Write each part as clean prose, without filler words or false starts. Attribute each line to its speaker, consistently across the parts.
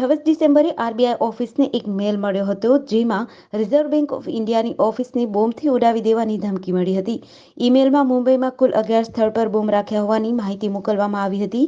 Speaker 1: 26 ડિસેમ્બરે આરબીઆઈ ઓફિસને એક મેલ મળ્યો હતો, જેમાં રિઝર્વ બેંક ઓફ ઇન્ડિયાની ઓફિસને બોમ્બથી ઉડાવી દેવાની ધમકી મળી હતી. ઈમેલમાં મુંબઈમાં કુલ 11 સ્થળ પર બોમ્બ રાખ્યા હોવાની માહિતી મોકલવામાં આવી હતી.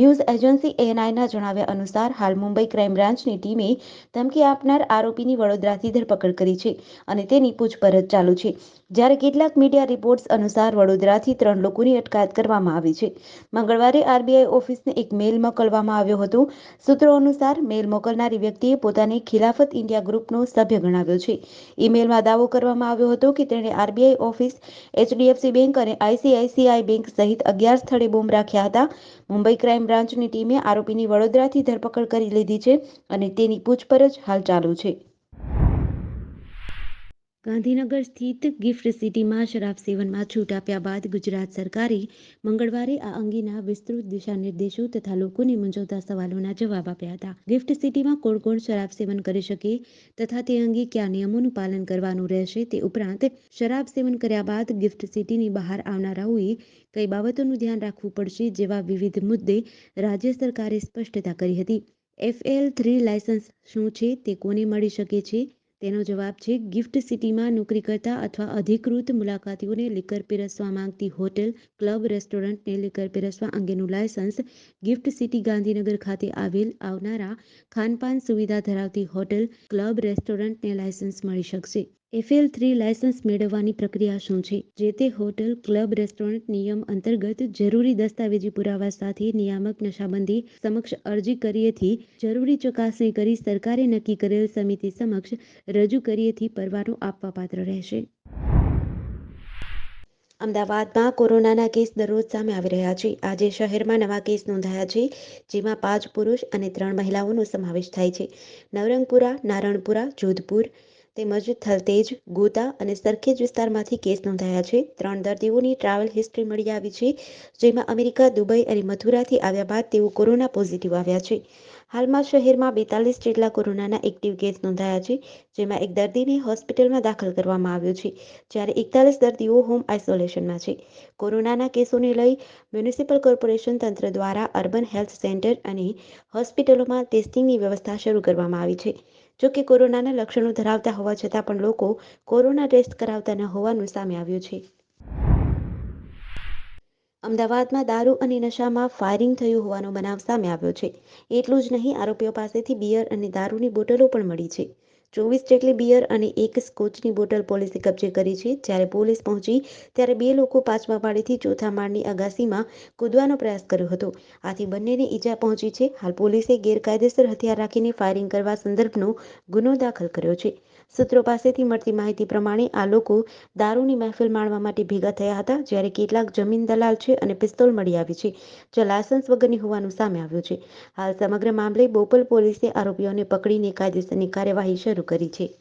Speaker 1: ન્યૂઝ એજન્સી ANIના જણાવ્યા અનુસાર હાલ મુંબઈ ક્રાઇમ બ્રાન્ચની ટીમે ધમકી આપનાર આરોપીની વડોદરાથી ધરપકડ કરી છે અને તેની પૂછપરછ ચાલુ છે. જ્યારે કેટલાક મીડિયા રિપોર્ટ્સ અનુસાર વડોદરાથી 3 લોકોની અટકાયત કરવામાં આવી છે. મંગળવારે આરબીઆઈ ઓફિસને એક મેલ મોકલવામાં આવ્યો હતો. સૂત્રો અનુસાર મેલ મોકલનારી વ્યક્તિએ પોતાને ખિલાફત ઇન્ડિયા ગ્રુપનો સભ્ય ગણાવ્યો છે. ઈમેલમાં દાવો કરવામાં આવ્યો હતો કે તેણે આરબીઆઈ ઓફિસ, HDFC બેંક અને ICICI બેંક સહિત 11 સ્થળે બોમ્બ રાખ્યા હતા. મુંબઈ ક્રાઇમ બ્રાન્ચની ટીમે આરોપીની વડોદરાથી ધરપકડ કરી લીધી છે અને તેની પૂછપરછ હાલ ચાલુ છે. ગાંધીનગર સ્થિત ગિફ્ટ સિટીમાં શરાબ સેવનમાં છૂટ આપ્યા બાદ ગુજરાત સરકારે મંગળવારે આ અંગેના વિસ્તૃત દિશાનિર્દેશો તથા લોકોને મૂંઝવતા સવાલોના જવાબ આપ્યા હતા. ગિફ્ટ સિટીમાં કોણ કોણ શરાબ સેવન કરી શકે તથા તે અંગે કયા નિયમોનું પાલન કરવાનું રહેશે, તે ઉપરાંત શરાબ સેવન કર્યા બાદ ગિફ્ટ સિટીની બહાર આવનારાઓએ કઈ બાબતોનું ધ્યાન રાખવું પડશે જેવા વિવિધ મુદ્દે રાજ્ય સરકારે સ્પષ્ટતા કરી હતી. FL3 લાયસન્સ શું છે, તે કોને મળી શકે છે? તેનો જવાબ છે ગિફ્ટ સિટીમાં નોકરી કરતા અથવા અધિકૃત મુલાકાતીઓને લિકર પીરસવા માંગતી હોટેલ, ક્લબ, રેસ્ટોરન્ટને લિકર પીરસવા અંગેનું લાયસન્સ ગિફ્ટ સિટી ગાંધીનગર ખાતે આવનારા ખાનપાન સુવિધા ધરાવતી હોટેલ, ક્લબ, રેસ્ટોરન્ટને લાયસન્સ મળી શકશે. FL3 લાયસન્સ મેળવવાની પ્રક્રિયા શું છે? જે તે હોટેલ, ક્લબ, રેસ્ટોરન્ટ નિયમ અંતર્ગત જરૂરી દસ્તાવેજી પુરાવા સાથે નિયામક નશાબંધી સમક્ષ અરજી કરીએથી જરૂરી ચકાસણી કરી સરકારે નક્કી કરેલ સમિતિ સમક્ષ રજૂ કરીએથી પરવાનો આપવાપાત્ર રહેશે. અમદાવાદમાં કોરોનાના કેસ દરરોજ સામે આવી રહ્યા છે. આજે શહેરમાં નવા કેસ નોંધાયા છે, જેમાં 5 પુરુષ અને 3 મહિલાઓનો સમાવેશ થાય છે. નવરંગપુરા, નારણપુરા, જોધપુર તેમજ થલતેજ, ગોતા અને સરખેજ વિસ્તારમાંથી કેસ નોંધાયા છે. 3 દર્દીઓની ટ્રાવેલ હિસ્ટ્રી મળી આવી છે, જેમાં અમેરિકા, દુબઈ અને મથુરાથી આવ્યા બાદ તેઓ કોરોના પોઝિટિવ આવ્યા છે. હાલમાં શહેરમાં 42 જેટલા કોરોનાના એક્ટિવ કેસ નોંધાયા છે, જેમાં એક દર્દીને હોસ્પિટલમાં દાખલ કરવામાં આવ્યો છે, જ્યારે 41 દર્દીઓ હોમ આઇસોલેશનમાં છે. કોરોનાના કેસોને લઈ મ્યુનિસિપલ કોર્પોરેશન તંત્ર દ્વારા અર્બન હેલ્થ સેન્ટર અને હોસ્પિટલોમાં ટેસ્ટિંગની વ્યવસ્થા શરૂ કરવામાં આવી છે. જોકે કોરોનાના લક્ષણો ધરાવતા હોવા છતાં પણ લોકો કોરોના ટેસ્ટ કરાવતા ન હોવાનું સામે આવ્યું છે. અમદાવાદમાં દારૂ અને નશામાં ફાયરિંગ થયું હોવાનો બનાવ સામે આવ્યો છે. એટલું જ નહીં, આરોપીઓ પાસેથી બિયર અને દારૂની બોટલો પણ મળી છે. 24 જેટલી બિયર અને એક સ્કોચની બોટલ પોલીસે કબજે કરી છે. જ્યારે પોલીસ પહોંચી ત્યારે 2 લોકો 5મા માળેથી 4થા માળની અગાસીમાં કૂદવાનો પ્રયાસ કર્યો હતો. આથી બંનેને ઈજા પહોંચી છે. હાલ પોલીસે ગેરકાયદેસર હથિયાર રાખીને ફાયરિંગ કરવા સંદર્ભનો ગુનો દાખલ કર્યો છે. સૂત્રો પાસેથી મળતી માહિતી પ્રમાણે આ લોકો દારૂની મહેફિલ માણવા માટે ભેગા થયા હતા, જ્યારે કેટલાક જમીન દલાલ છે અને પિસ્તોલ મળી આવી છે, જે લાયસન્સ વગરની હોવાનું સામે આવ્યું છે. હાલ સમગ્ર મામલે બોપલ પોલીસે આરોપીઓને પકડીને કાયદેસરની કાર્યવાહી શરૂ કરી છે.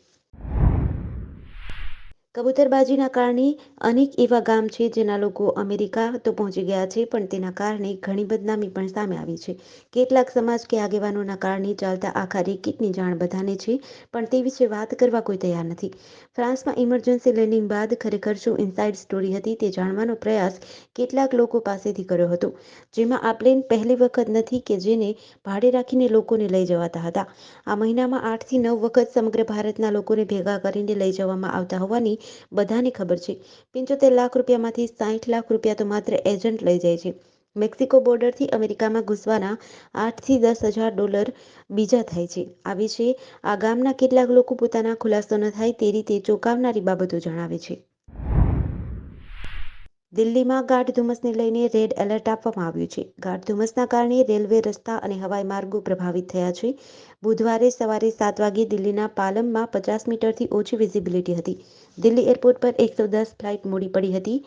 Speaker 1: કબૂતરબાજીના કારણે અનેક એવા ગામ છે જેના લોકો અમેરિકા તો પહોંચી ગયા છે, પણ તેના કારણે ઘણી બદનામી પણ સામે આવી છે. કેટલાક સમાજ કે આગેવાનોના કારણે ચાલતા આખા રેકેટની જાણ બધાને છે, પણ તે વિશે વાત કરવા કોઈ તૈયાર નથી. ફ્રાન્સમાં ઇમરજન્સી લેન્ડિંગ બાદ ખરેખર શું ઇનસાઇડ સ્ટોરી હતી તે જાણવાનો પ્રયાસ કેટલાક લોકો પાસેથી કર્યો હતો, જેમાં આ પ્લેન પહેલી વખત નથી કે જેને ભાડે રાખીને લોકોને લઈ જવાતા હતા. આ મહિનામાં 8 થી 9 વખત સમગ્ર ભારતના લોકોને ભેગા કરીને લઈ જવામાં આવતા હોવાની બધાને ખબર છે. 75 લાખ રૂપિયામાંથી 60 લાખ રૂપિયા તો માત્ર એજન્ટ લઈ જાય છે. મેક્સિકો બોર્ડરથી અમેરિકામાં ઘૂસવાના $8 થી 10,000 બીજા થાય છે. આ વિશે આ ગામના કેટલાક લોકો પોતાના ખુલાસો ન થાય તે રીતે ચોંકાવનારી બાબતો જણાવે છે. દિલ્હીમાં ગાઢ ધુમ્મસને લઈને રેડ એલર્ટ આપવામાં આવ્યું છે. ગાઢ ધુમ્મસના કારણે રેલવે, રસ્તા અને હવાઈ માર્ગો પ્રભાવિત થયા છે. બુધવારે સવારે 7 વાગ્યે દિલ્હીના પાલમમાં 50 મીટરથી ઓછી વિઝિબિલિટી હતી. દિલ્હી એરપોર્ટ પર 110 ફ્લાઇટ મોડી પડી હતી.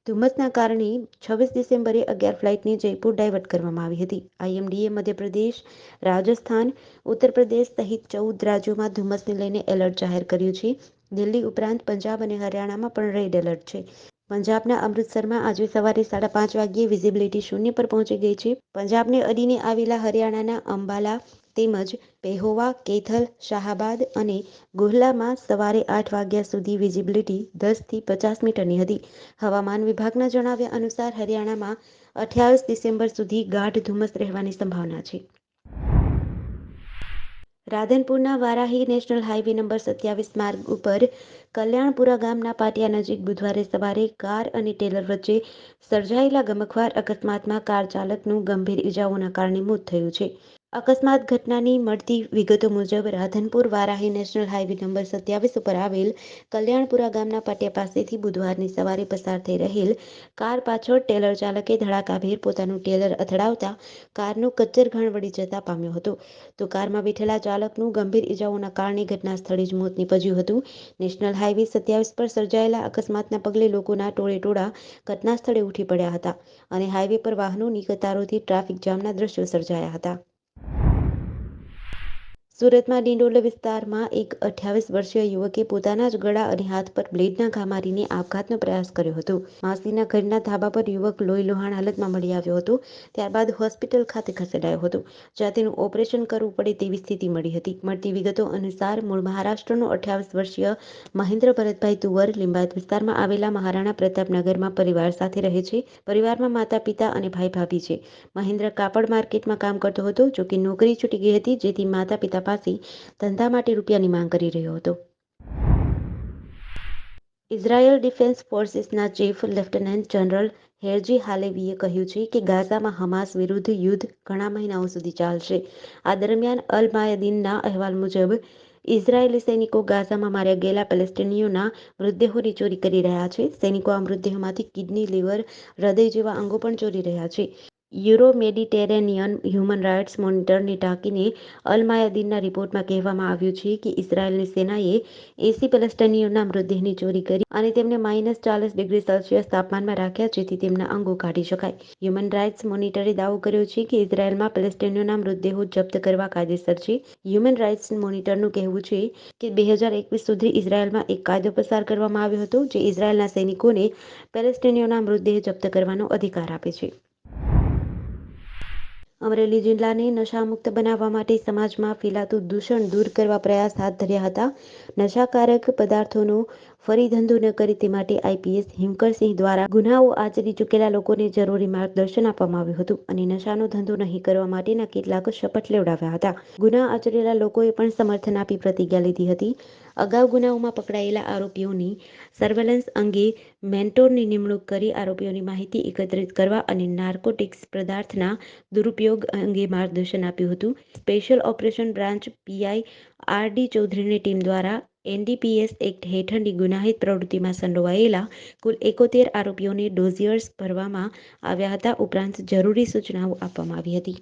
Speaker 1: ધુમ્મસના કારણે 26 ડિસેમ્બરે 11 ફ્લાઇટને જયપુર ડાયવર્ટ કરવામાં આવી હતી. IMDએ મધ્યપ્રદેશ, રાજસ્થાન, ઉત્તર પ્રદેશ સહિત 14 રાજ્યોમાં ધુમ્મસને લઈને એલર્ટ જાહેર કર્યું છે. દિલ્હી ઉપરાંત પંજાબ અને હરિયાણામાં પણ રેડ એલર્ટ છે. પંજાબના અમૃતસરમાં આજે સવારે 5:30 વાગ્યે વિઝિબિલિટી શૂન્ય પર પહોંચી ગઈ છે. પંજાબને અડીને આવેલા હરિયાણાના અંબાલા તેમજ પેહોવા, કૈથલ, શાહાબાદ અને ગુહલામાં સવારે 8 વાગ્યા સુધી વિઝિબિલિટી 10 થી 50 મીટરની હતી. હવામાન વિભાગના જણાવ્યા અનુસાર હરિયાણામાં 28 ડિસેમ્બર સુધી ગાઢ ધુમ્મસ રહેવાની સંભાવના છે. રાધનપુરના વારાહી નેશનલ હાઈવે નંબર 27 માર્ગ ઉપર કલ્યાણપુરા ગામના પાટિયા નજીક બુધવારે સવારે કાર અને ટેલર વચ્ચે સર્જાયેલા ગમખ્વાર અકસ્માતમાં કાર ચાલકનું ગંભીર ઇજાઓના કારણે મોત થયું છે. અકસ્માત ઘટનાની મળતી વિગતો મુજબ Radhanpur Varahi national highway number 27 ઉપર આવેલ કલ્યાણપુરા ગામના પાટિયા પાસેથી બુધવારની સવારે પસાર થઈ રહેલ કાર પાછળ ટેલર ચાલકે ધડાકાભેર પોતાનું ટેલર અથડાવતા કારનો કચ્ચરઘાણ વળી જતા પામ્યો હતો, તો કારમાં બેઠેલા ચાલકનું ગંભીર ઇજાઓના કારણે ઘટના સ્થળે જ મોત નીપજ્યું હતું. નેશનલ હાઈવે 27 પર સર્જાયેલા અકસ્માતના પગલે લોકોના ટોળેટોળા ઘટના સ્થળે ઉઠી પડ્યા હતા અને હાઈવે પર વાહનોની કતારોથી ટ્રાફિક જામના દ્રશ્યો સર્જાયા હતા. સુરતમાં ડિંડોલી વિસ્તારમાં એક 28 વર્ષીય યુવકે પોતાના જ ગળા અને હાથ પર બ્લેડના ઘા મારીને આપઘાતનો પ્રયાસ કર્યો હતો. માસીના ઘરના ધાબા પર યુવક લોહીલુહાણ હાલતમાં મળી આવ્યો હતો. ત્યારબાદ હોસ્પિટલ ખાતે ખસેડાયો હતો, જ્યાં તેનું ઓપરેશન કરવું પડે તેવી સ્થિતિ મળી હતી. મળતી વિગતો અનુસાર મૂળ મહારાષ્ટ્રનો 28 વર્ષીય મહેન્દ્ર ભરતભાઈ તુવર લિંબાયત વિસ્તારમાં આવેલા મહારાણા પ્રતાપનગરમાં પરિવાર સાથે રહે છે. પરિવારમાં માતા પિતા અને ભાઈ ભાભી છે. મહેન્દ્ર કાપડ માર્કેટમાં કામ કરતો હતો, જોકે નોકરી છૂટી ગઈ હતી, જેથી માતા પિતા પાસે ધંધા માટે રૂપિયાની માંગ કરી રહ્યો હતો. ઇઝરાયલ ડિફેન્સ ફોર્સીસના ચીફ લેફ્ટનન્ટ જનરલ હેરજી હાલેવીએ કહ્યું છે કે ગાઝામાં હમાસ વિરુદ્ધ યુદ્ધ ઘણા મહિનાઓ સુધી ચાલશે. આ દરમિયાન અલ માયાદીનના અહેવાલ મુજબ ઇઝરાયેલી સૈનિકો ગાઝામાં માર્યા ગયેલા પેલેસ્ટીનીઓના મૃતદેહોની ચોરી કરી રહ્યા છે. સૈનિકો આ મૃતદેહોમાંથી કિડની, લીવર, હૃદય જેવા અંગો પણ ચોરી રહ્યા છે. યુરો મેડિટેરેનિયન હ્યુમન રાઇટ્સ મોનિટરને ટાંકીને અલ માયાદીનના રિપોર્ટમાં કહેવામાં આવ્યું છે કે ઇઝરાયેલની સેનાએ 80 પેલેસ્ટીનીઓના મૃતદેહની ચોરી કરી અને તેમને -40°C તાપમાનમાં રાખ્યા, જેથી તેમના અંગો કાઢી શકાય. હ્યુમન રાઇટ્સ મોનિટરે દાવો કર્યો છે કે ઇઝરાયેલમાં પેલેસ્ટીનીઓના મૃતદેહો જપ્ત કરવા કાયદેસર છે. હ્યુમન રાઇટ્સ મોનિટરનું કહેવું છે કે 2021 સુધી ઇઝરાયેલમાં એક કાયદો પસાર કરવામાં આવ્યો હતો, જે ઇઝરાયેલના સૈનિકોને પેલેસ્ટીનીઓના મૃતદેહ જપ્ત કરવાનો અધિકાર આપે છે. અમરેલી જિલ્લાને નશામુક્ત બનાવવા માટે સમાજમાં ફેલાતું દૂષણ દૂર કરવા પ્રયાસ હાથ ધર્યા હતા. નશાકારક પદાર્થોનો ફરી ધંધો ન કરે તે માટે આઈપીએસ હિમકરસિંહ દ્વારા ગુનાઓ આચરી ચૂકેલા લોકોને જરૂરી માર્ગદર્શન આપવામાં આવ્યું હતું અને નશાનો ધંધો નહીં કરવા માટેના કેટલાક શપથ લેવડાવ્યા હતા. ગુના આચરેલા લોકોએ પણ સમર્થન આપી પ્રતિજ્ઞા લીધી હતી. અગાઉ ગુનાઓમાં પકડાયેલા આરોપીઓની સર્વેલન્સ અંગે મેન્ટોરની નિમણૂક કરી આરોપીઓની માહિતી એકત્રિત કરવા અને નાર્કોટિક્સ પદાર્થના દુરુપયોગ અંગે માર્ગદર્શન આપ્યું હતું. Special operation branch PI R D. ચૌધરીની ટીમ દ્વારા એનડીપીએસ એક્ટ હેઠળની ગુનાહિત પ્રવૃત્તિમાં સંડોવાયેલા કુલ 71 આરોપીઓને ડોઝિયર્સ ભરવામાં આવ્યા હતા. ઉપરાંત જરૂરી સૂચનાઓ આપવામાં આવી હતી.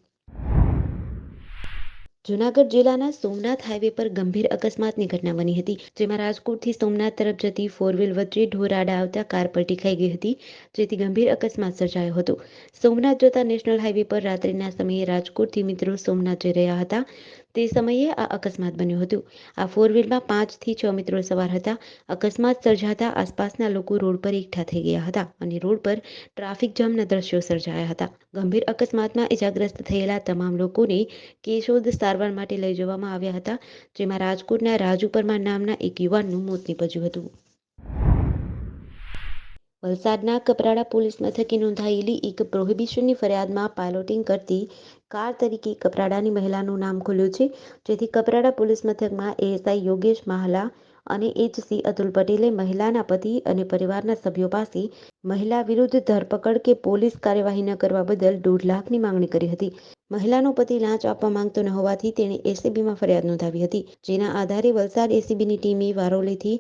Speaker 1: જૂનાગઢ જિલ્લાના સોમનાથ હાઈવે પર ગંભીર અકસ્માતની ઘટના બની હતી, જેમાં રાજકોટથી સોમનાથ તરફ જતી ફોરવ્હીલ વચ્ચે ઢોર આડા આવતા કાર પલટી ખાઈ ગઈ હતી, જેથી ગંભીર અકસ્માત સર્જાયો હતો. સોમનાથ જતા નેશનલ હાઈવે પર રાત્રિના સમયે રાજકોટથી મિત્રો સોમનાથ જઈ રહ્યા હતા, તે સમયે આ અકસ્માત બન્યો હતો. આ ફોરવ્હીલમાં 5 થી 6 મિત્રો સવાર હતા. અકસ્માત સર્જાતા આસપાસના લોકો રોડ પર એકઠા થઈ ગયા હતા અને રોડ પર ટ્રાફિક જામના દ્રશ્યો સર્જાયા હતા. ગંભીર અકસ્માતમાં ઇજાગ્રસ્ત થયેલા તમામ લોકોને કેશોદ સારવાર માટે લઈ જવામાં આવ્યા હતા, જેમાં રાજકોટના રાજુ પરમાર નામના એક યુવાનનું મોત નીપજ્યું હતું. વલસાડના કપરાડા પોલીસ મથકે નોંધાયેલી એક પ્રોહિબિશનની ફરિયાદમાં પાયલોટિંગ કરતી કાર તરીકે કપરાડાની મહિલાનું નામ ખુલ્યું છે, જેથી કપરાડા પોલીસ મથકમાં એએસઆઈ યોગેશ માહલા અને એચસી અતુલ પટેલે મહિલાના પતિ અને પરિવારના સભ્યો પાસે મહિલા વિરુદ્ધ ધરપકડ કે પોલીસ કાર્યવાહી ન કરવા બદલ 1.5 લાખની માંગણી કરી હતી. મહિલાનો પતિ લાંચ આપવા માંગતો ન હોવાથી તેણે એસીબીમાં ફરિયાદ નોંધાવી હતી, જેના આધારે વલસાડ એસીબીની ટીમે વારોલીથી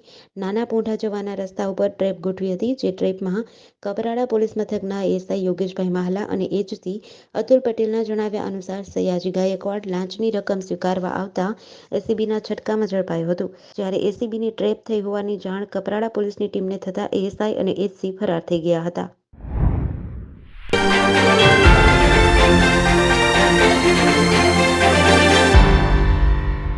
Speaker 1: નાના પોંઢા જવાના રસ્તા ઉપર ટ્રેપ ગોઠવી હતી. જે ટ્રેપમાં કપરાડા પોલીસ મથકના એએસઆઈ યોગેશભાઈ માહલા અને એચસી અતુલ પટેલના જણાવ્યા અનુસાર સયાજી ગાયકવાડ લાંચની રકમ સ્વીકારવા આવતા એસીબીના છટકામાં ઝડપાયો હતો. જ્યારે એસીબીની ટ્રેપ થઈ હોવાની જાણ કપરાડા પોલીસની ટીમને થતા એએસઆઈ અને એચસી ફરાર થઈ ગયા હતા.